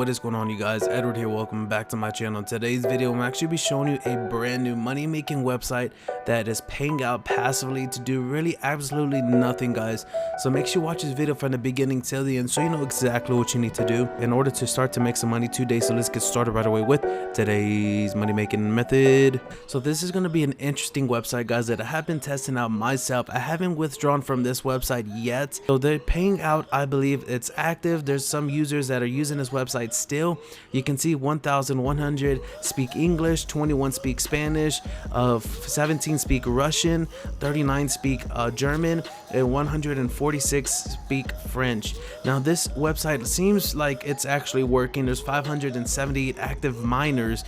what is going on, you guys? Edward here. Welcome back to my channel. In today's video, I'm actually be showing you a brand new money making website that is paying out passively to do really absolutely nothing, guys. So make sure you watch this video from the beginning till the end so you know exactly what you need to do in order to start to make some money today. So let's get started right away with today's money making method. So this is going to be an interesting website, guys, that I have been testing out myself. I haven't withdrawn from this website yet, so they're paying out. I believe it's active. There's some users that are using this website still. You can see 1,100 speak English, 21 speak Spanish, 17 speak Russian, 39 speak German, and 146 speak French. Now this website seems like it's actually working. There's 578 active miners.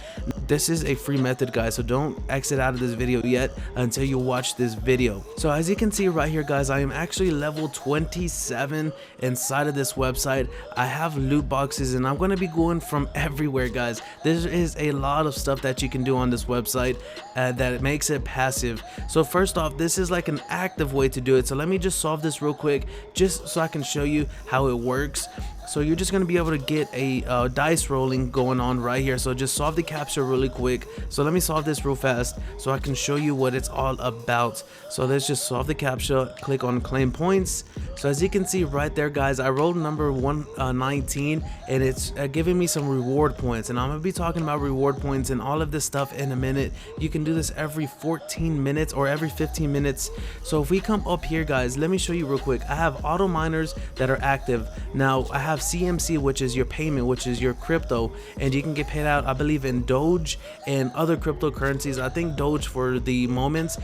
This is a free method, guys, so don't exit out of this video yet until you watch this video. So as you can see right here, guys, I am actually level 27 inside of this website. I have loot boxes and I'm going to be going from everywhere, guys. There is a lot of stuff that you can do on this website that makes it passive. So first off, this is like an active way to do it. So let me just solve this real quick just so I can show you how it works. So you're just going to be able to get a dice rolling going on right here. So just solve the captcha really quick. So let me solve this real fast so I can show you what it's all about. So let's just solve the captcha, click on claim points. So as you can see right there, guys, I rolled number 119 and it's giving me some reward points, and I'm gonna be talking about reward points and all of this stuff in a minute. You can do this every 14 minutes or every 15 minutes. So if we come up here, guys, let me show you real quick. I have auto miners that are active. Now I have CMC, which is your payment, which is your crypto, and you can get paid out, I believe, in Doge and other cryptocurrencies. I think Doge for the moments.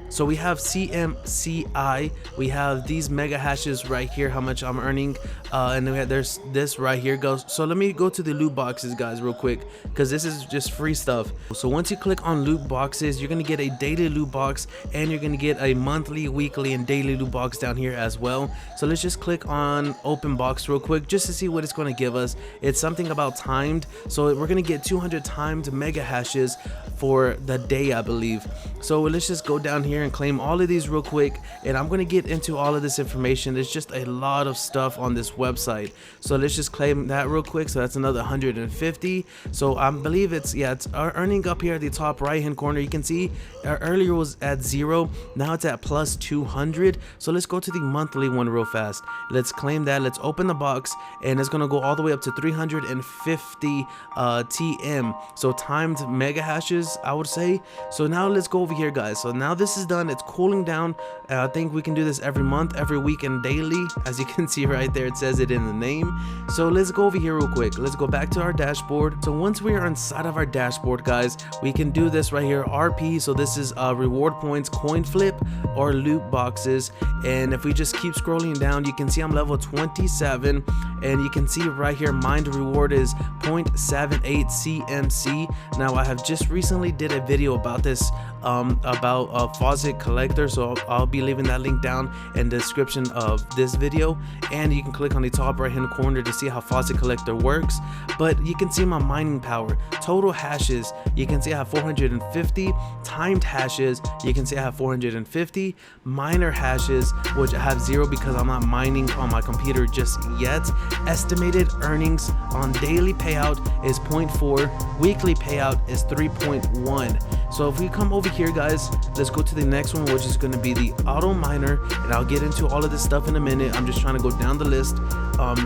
So we have CMCI, we have these mega hashes right here, how much I'm earning, and then there's this right here goes. So let me go to the loot boxes, guys, real quick, because this is just free stuff. So once you click on loot boxes, you're gonna get a daily loot box, and you're gonna get a monthly, weekly, and daily loot box down here as well. So let's just click on open box real quick just to see what it's going to give us. It's something about timed, so we're going to get 200 timed mega hashes for the day, I believe. So let's just go down here and claim all of these real quick, and I'm going to get into all of this information. There's just a lot of stuff on this website, so let's just claim that real quick. So that's another 150. So I believe it's earning up here at the top right hand corner. You can see earlier was at 0, now it's at plus 200. So let's go to the monthly one real fast. Let's claim that. Let's open the box, and it's gonna go all the way up to 350 TM, so timed mega hashes, I would say. So now let's go over here, guys. So now this is done. It's cooling down. I think we can do this every month, every week, and daily. As you can see right there, it says it in the name. So let's go over here real quick. Let's go back to our dashboard. So once we are inside of our dashboard, guys, we can do this right here, RP. So this is reward points, coin flip, or loot boxes. And if we just keep scrolling down, you can see I'm level 27, and you can see right here mined reward is 0.78 CMC. Now I have just recently did a video about this, about a faucet collector, so I'll be leaving that link down in the description of this video, and you can click on the top right hand corner to see how faucet collector works. But you can see my mining power, total hashes, you can see I have 450 timed hashes, you can see I have 450 miner hashes, which I have 0 because I'm not mining on my computer just yet. Estimated earnings on daily payout is 0.4, weekly payout is 3.1. So if we come over here, guys, let's go to the next one, which is going to be the auto miner, and I'll get into all of this stuff in a minute. I'm just trying to go down the list.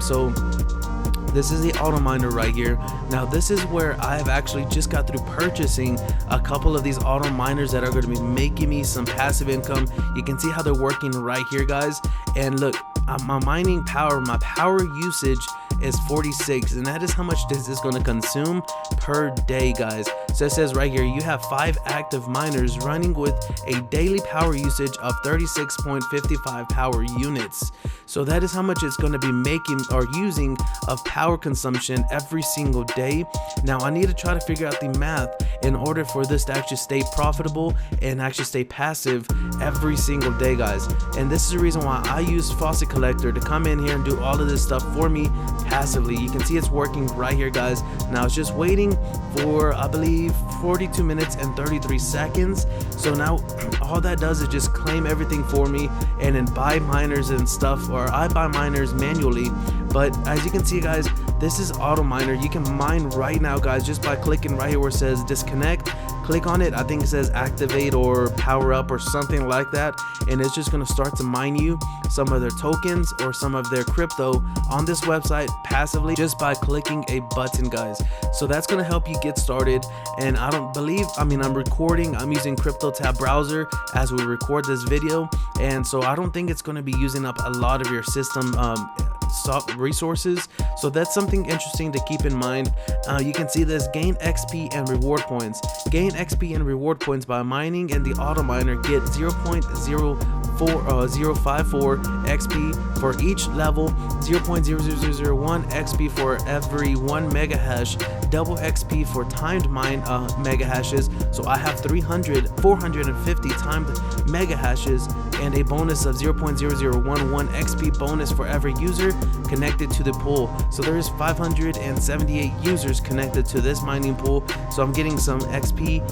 So this is the auto miner right here. Now this is where I have actually just got through purchasing a couple of these auto miners that are going to be making me some passive income. You can see how they're working right here, guys, and look, my mining power, my power usage is 46, and that is how much this is going to consume per day, guys. So it says right here you have 5 active miners running with a daily power usage of 36.55 power units. So that is how much it's going to be making or using of power consumption every single day. Now I need to try to figure out the math in order for this to actually stay profitable and actually stay passive every single day, guys. And this is the reason why I use Faucet Collector to come in here and do all of this stuff for me passively. You can see it's working right here, guys. Now it's just waiting for, I believe, 42 minutes and 33 seconds. So now all that does is just claim everything for me and then buy miners and stuff, or I buy miners manually But as you can see guys, this is auto miner. You can mine right now guys just by clicking right here where it says disconnect. Click on it. I think it says activate or power up or something like that, and it's just going to start to mine you some of their tokens or some of their crypto on this website passively just by clicking a button guys. So that's going to help you get started. And I'm recording, I'm using Crypto Tab browser as we record this video, and so I don't think it's going to be using up a lot of your system resources. So that's something interesting to keep in mind. You can see this: gain XP and reward points. Gain XP and reward points by mining, and the auto miner get 0.054 XP for each level, 0.0001 XP for every 1 mega hash, double XP for timed mine mega hashes. So I have 450 timed mega hashes, and a bonus of 0.0011 XP bonus for every user connected to the pool. So there is 578 users connected to this mining pool, so I'm getting some XP,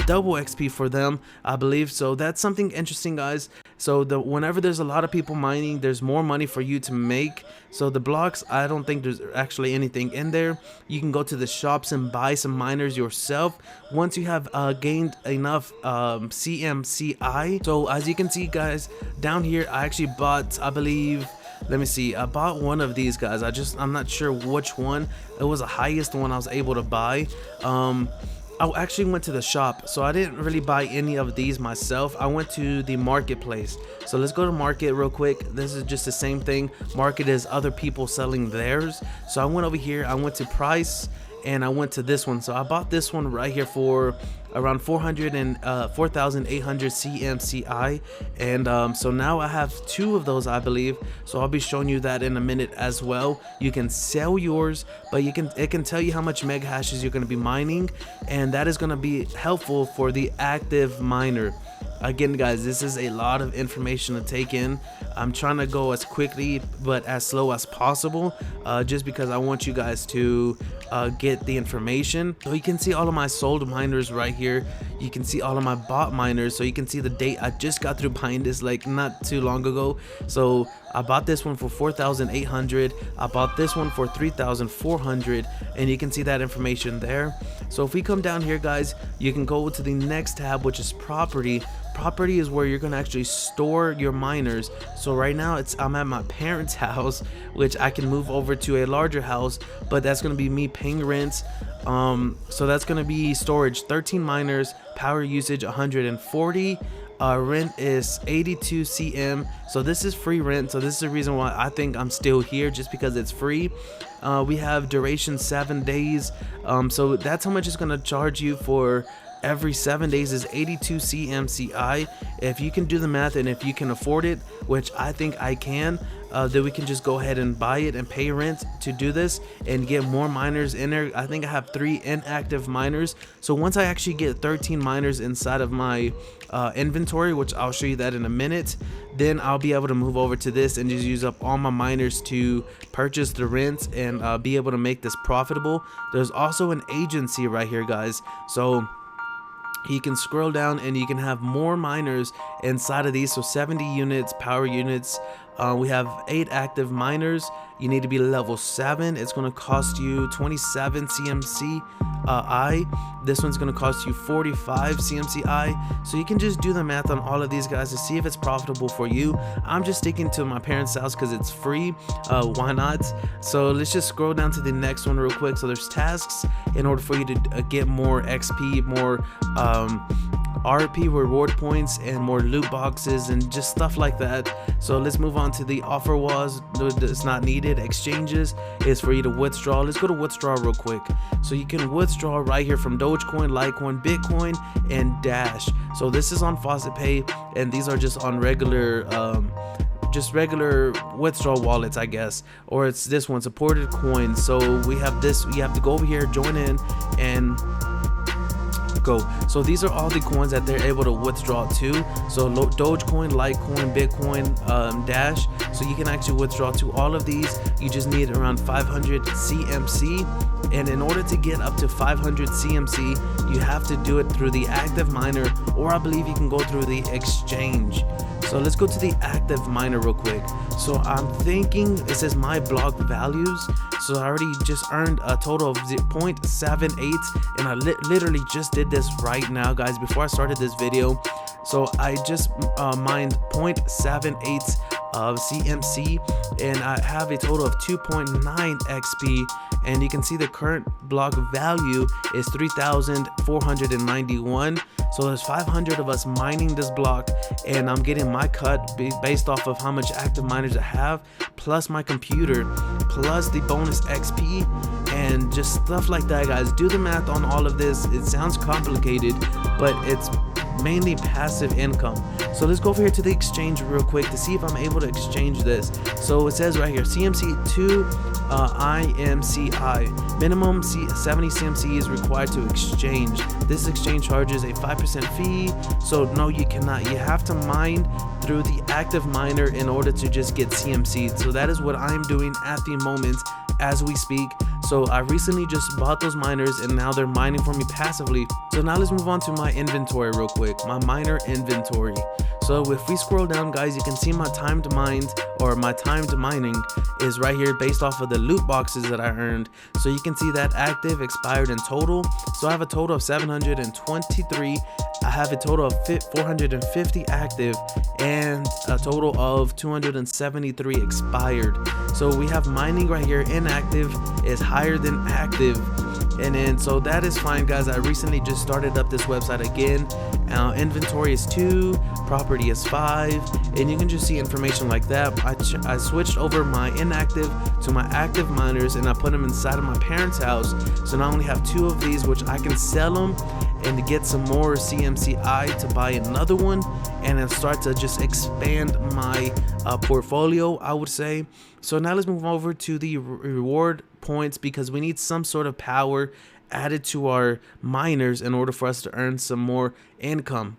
double XP for them, I believe. So that's something interesting guys. So whenever there's a lot of people mining, there's more money for you to make. So the blocks, I don't think there's actually anything in there. You can go to the shops and buy some miners yourself once you have gained enough CMCI. So as you can see guys, down here I actually bought, I believe, let me see, I bought one of these guys. I'm not sure which one. It was the highest one I was able to buy. I actually went to the shop, so I didn't really buy any of these myself. I went to the marketplace. So let's go to market real quick. This is just the same thing. Market is other people selling theirs. So I went over here, I went to price, and I went to this one. So I bought this one right here for around 4,800 CMCI, and so now I have 2 of those, I believe. So I'll be showing you that in a minute as well. You can sell yours, but it can tell you how much mega hashes you're going to be mining, and that is going to be helpful for the active miner. Again guys, this is a lot of information to take in. I'm trying to go as quickly but as slow as possible, just because I want you guys to get the information. So you can see all of my sold miners right here. You can see all of my bought miners, so you can see the date. I just got through buying this like not too long ago. So I bought this one for 4,800. I bought this one for 3,400, and you can see that information there. So if we come down here guys, you can go to the next tab, which is property. Property is where you're gonna actually store your miners. So right now I'm at my parents' house, which I can move over to a larger house, but that's gonna be me paying rent. So that's gonna be storage 13 miners, power usage 140. Rent is 82 CM. So this is free rent. So this is the reason why I think I'm still here, just because it's free. We have duration 7 days. So that's how much it's gonna charge you for every 7 days, is 82 CMCI. If you can do the math and if you can afford it, which I think I can, then we can just go ahead and buy it and pay rent to do this and get more miners in there. I think I have 3 inactive miners. So once I actually get 13 miners inside of my inventory, which I'll show you that in a minute, then I'll be able to move over to this and just use up all my miners to purchase the rent and be able to make this profitable. There's also an agency right here guys. So you can scroll down and you can have more miners inside of these. So 70 units, power units. We have 8 active miners. You need to be level 7. It's going to cost you 27 CMCI. This one's going to cost you 45 CMCI. So you can just do the math on all of these guys to see if it's profitable for you. I'm just sticking to my parents' house because it's free. Why not? So let's just scroll down to the next one real quick. So there's tasks in order for you to get more XP, more RP reward points, and more loot boxes and just stuff like that. So let's move on to the offer walls. It's not needed. Exchanges is for you to withdraw. Let's go to withdraw real quick. So you can withdraw right here from Dogecoin, Litecoin, Bitcoin, and Dash. So this is on Faucet Pay, and these are just on regular regular withdrawal wallets, I guess. Or it's this one, supported coins. So we have this. You have to go over here, join in, and go. So these are all the coins that they're able to withdraw to. So Dogecoin, Litecoin, Bitcoin, Dash. So you can actually withdraw to all of these. You just need around 500 CMC, and in order to get up to 500 CMC, you have to do it through the active miner, or I believe you can go through the exchange. So let's go to the active miner real quick. So I'm thinking it says my block values. So I already just earned a total of 0.78, and I literally just did this right now, guys, before I started this video. So I just mined 0.78 of CMC, and I have a total of 2.9 XP, and you can see the current block value is 3,491. So there's 500 of us mining this block, and I'm getting my cut based off of how much active miners I have, plus my computer, plus the bonus XP, and just stuff like that, guys. Do the math on all of this. It sounds complicated, but it's mainly passive income. So let's go over here to the exchange real quick to see if I'm able to exchange this. So it says right here, CMC to IMCI, minimum 70 CMC is required to exchange. This exchange charges a 5% fee. So no, you cannot. You have to mine through the active miner in order to just get CMC. So that is what I'm doing at the moment as we speak. So I recently just bought those miners, and now they're mining for me passively. So now let's move on to my inventory real quick, my miner inventory. So if we scroll down, guys, you can see my timed mines, or my timed mining is right here based off of the loot boxes that I earned. So you can see that active, expired, and total. So I have a total of 723. I have a total of 450 active and a total of 273 expired. So we have mining right here. Inactive is higher than active, and then so that is fine, guys. I recently just started up this website again. Inventory is 2, property is 5, and you can just see information like that. I switched over my inactive to my active miners, and I put them inside of my parents' house. So now I only have 2 of these, which I can sell them and to get some more CMCI to buy another one, and then start to just expand my portfolio, I would say. So now let's move over to the reward points, because we need some sort of power added to our miners in order for us to earn some more income.